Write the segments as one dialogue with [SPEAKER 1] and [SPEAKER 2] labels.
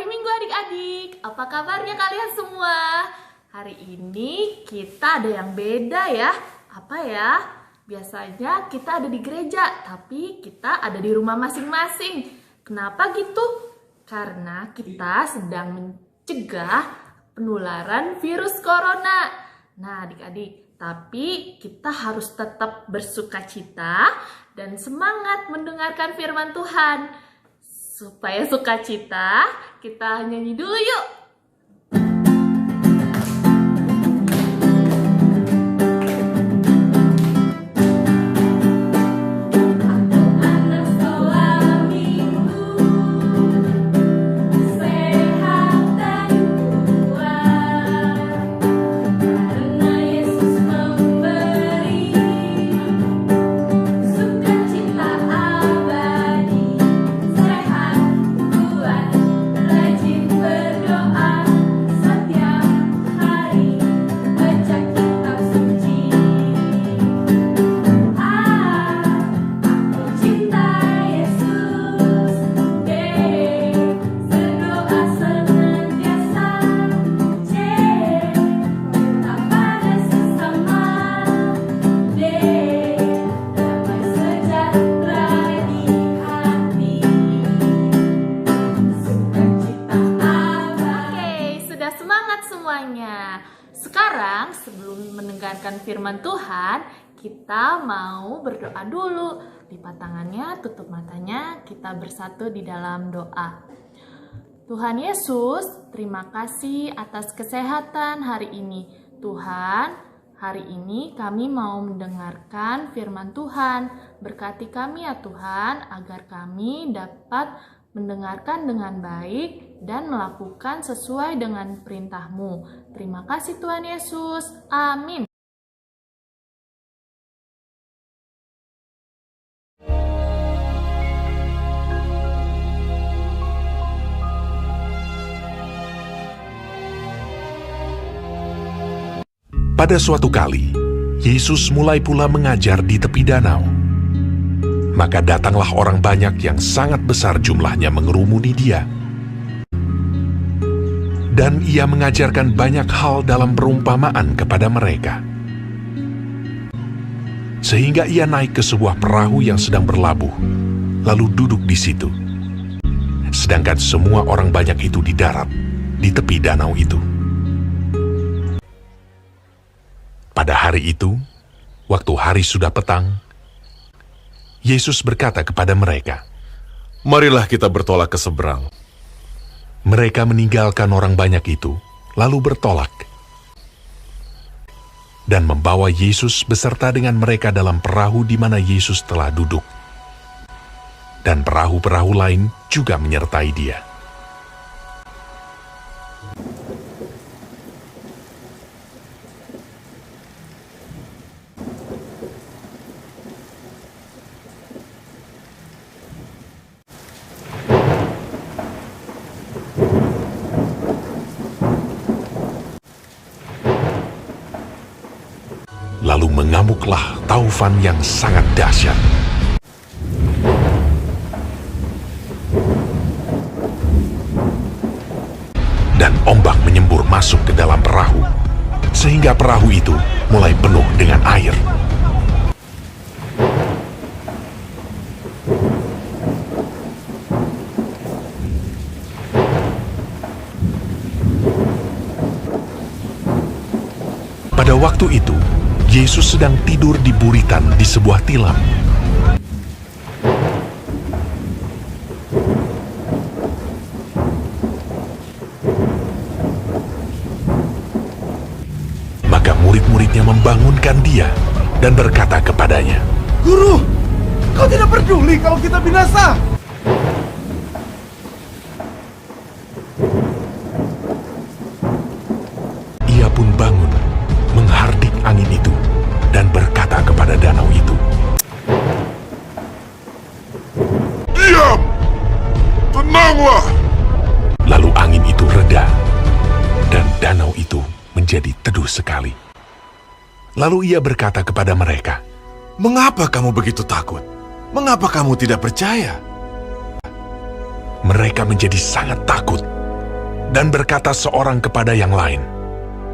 [SPEAKER 1] hari Minggu adik-adik. Apa kabarnya kalian semua? Hari ini kita ada yang beda ya. Apa ya? Biasanya kita ada di gereja, tapi kita ada di rumah masing-masing. Kenapa gitu? Karena kita sedang mencegah penularan virus corona. Nah adik-adik, tapi kita harus tetap bersukacita dan semangat mendengarkan firman Tuhan. Supaya sukacita, kita nyanyi dulu yuk. Sekarang sebelum mendengarkan firman Tuhan, kita mau berdoa dulu. Lipat tangannya, tutup matanya, kita bersatu di dalam doa. Tuhan Yesus, terima kasih atas kesehatan hari ini. Tuhan, hari ini kami mau mendengarkan firman Tuhan. Berkati kami ya Tuhan, agar kami dapat mendengarkan dengan baik dan melakukan sesuai dengan perintah-Mu. Terima kasih Tuhan Yesus. Amin.
[SPEAKER 2] Pada suatu kali, Yesus mulai pula mengajar di tepi danau. Maka datanglah orang banyak yang sangat besar jumlahnya mengerumuni dia. Dan ia mengajarkan banyak hal dalam perumpamaan kepada mereka. Sehingga ia naik ke sebuah perahu yang sedang berlabuh, lalu duduk di situ. Sedangkan semua orang banyak itu di darat, di tepi danau itu. Pada hari itu, waktu hari sudah petang, Yesus berkata kepada mereka,
[SPEAKER 3] "Marilah kita bertolak ke seberang."
[SPEAKER 2] Mereka meninggalkan orang banyak itu, lalu bertolak. Dan membawa Yesus beserta dengan mereka dalam perahu di mana Yesus telah duduk. Dan perahu-perahu lain juga menyertai dia. Lalu mengamuklah taufan yang sangat dahsyat. Dan ombak menyembur masuk ke dalam perahu, sehingga perahu itu mulai penuh dengan air. Pada waktu itu, Yesus sedang tidur di buritan di sebuah tilam. Maka murid-muridnya membangunkan dia dan berkata kepadanya,
[SPEAKER 4] "Guru, kau tidak peduli kalau kita binasa?"
[SPEAKER 2] Ia pun bangun, menghardik angin itu, dan berkata kepada danau itu,
[SPEAKER 3] "Diam! Tenanglah!"
[SPEAKER 2] Lalu angin itu reda, dan danau itu menjadi teduh sekali. Lalu ia berkata kepada mereka,
[SPEAKER 4] "Mengapa kamu begitu takut? Mengapa kamu tidak percaya?"
[SPEAKER 2] Mereka menjadi sangat takut Dan berkata seorang kepada yang lain,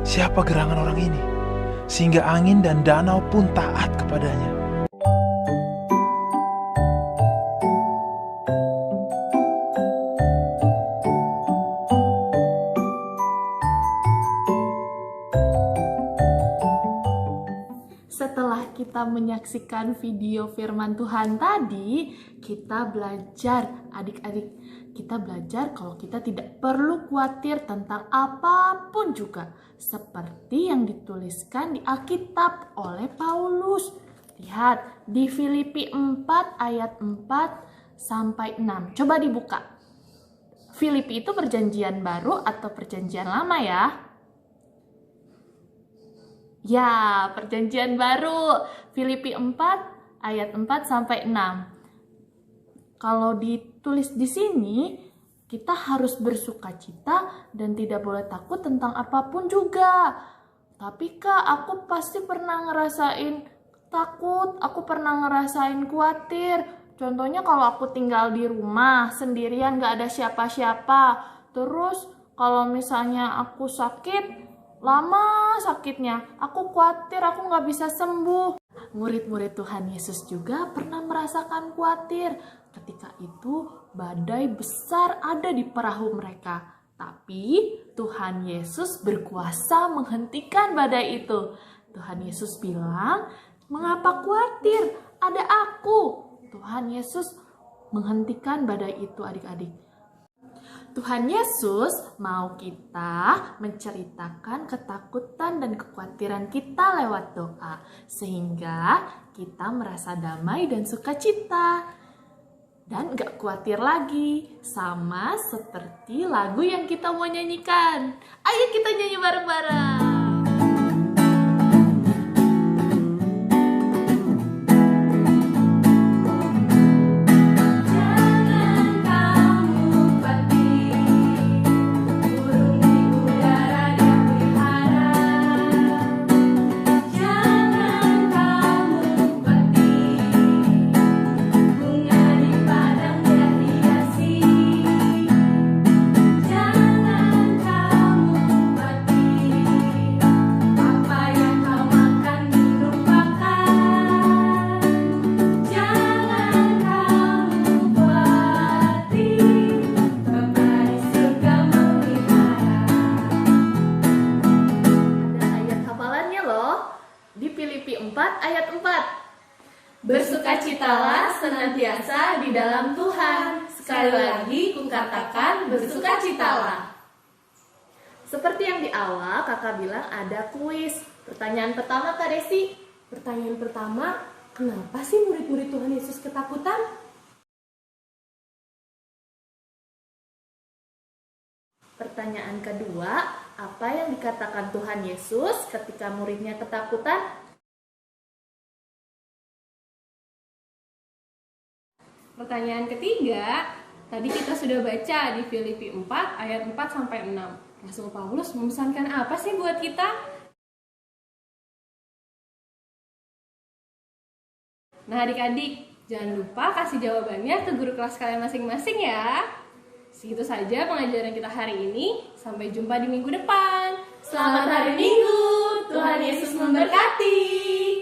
[SPEAKER 4] Siapa gerangan orang ini? Sehingga angin dan danau pun taat kepadanya.
[SPEAKER 1] Setelah kita menyaksikan video firman Tuhan tadi, kita belajar, adik-adik, kita belajar kalau kita tidak perlu khawatir tentang apapun juga, seperti yang dituliskan di Alkitab oleh Paulus. Lihat di Filipi 4 ayat 4 sampai 6. Coba dibuka. Filipi itu perjanjian baru atau perjanjian lama ya? Ya, perjanjian baru. Filipi 4 ayat 4 sampai 6. Kalau ditulis di sini, kita harus bersukacita dan tidak boleh takut tentang apapun juga. Tapi Kak, aku pasti pernah ngerasain takut, aku pernah ngerasain khawatir. Contohnya kalau aku tinggal di rumah sendirian, gak ada siapa-siapa. Terus kalau misalnya aku sakit, lama sakitnya, aku khawatir aku gak bisa sembuh. Murid-murid Tuhan Yesus juga pernah merasakan khawatir. Ketika itu badai besar ada di perahu mereka. Tapi Tuhan Yesus berkuasa menghentikan badai itu. Tuhan Yesus bilang, mengapa khawatir? Ada aku. Tuhan Yesus menghentikan badai itu adik-adik. Tuhan Yesus mau kita menceritakan ketakutan dan kekhawatiran kita lewat doa, sehingga kita merasa damai dan sukacita dan gak khawatir lagi, sama seperti lagu yang kita mau nyanyikan. Ayo kita nyanyi bareng-bareng. Ayat 4. Bersukacitalah senantiasa di dalam Tuhan. Sekali lagi kukatakan bersukacitalah. Seperti yang di awal kakak bilang ada kuis. Pertanyaan pertama Kak Desi.
[SPEAKER 5] Pertanyaan pertama, kenapa sih murid-murid Tuhan Yesus ketakutan?
[SPEAKER 1] Pertanyaan kedua, apa yang dikatakan Tuhan Yesus ketika muridnya ketakutan?
[SPEAKER 5] Pertanyaan ketiga, tadi kita sudah baca di Filipi 4 ayat 4 sampai 6. Rasul Paulus memesankan apa sih buat kita? Nah adik-adik, jangan lupa kasih jawabannya ke guru kelas kalian masing-masing ya. Segitu saja pengajaran kita hari ini. Sampai jumpa di minggu depan.
[SPEAKER 1] Selamat hari Minggu. Tuhan Yesus memberkati.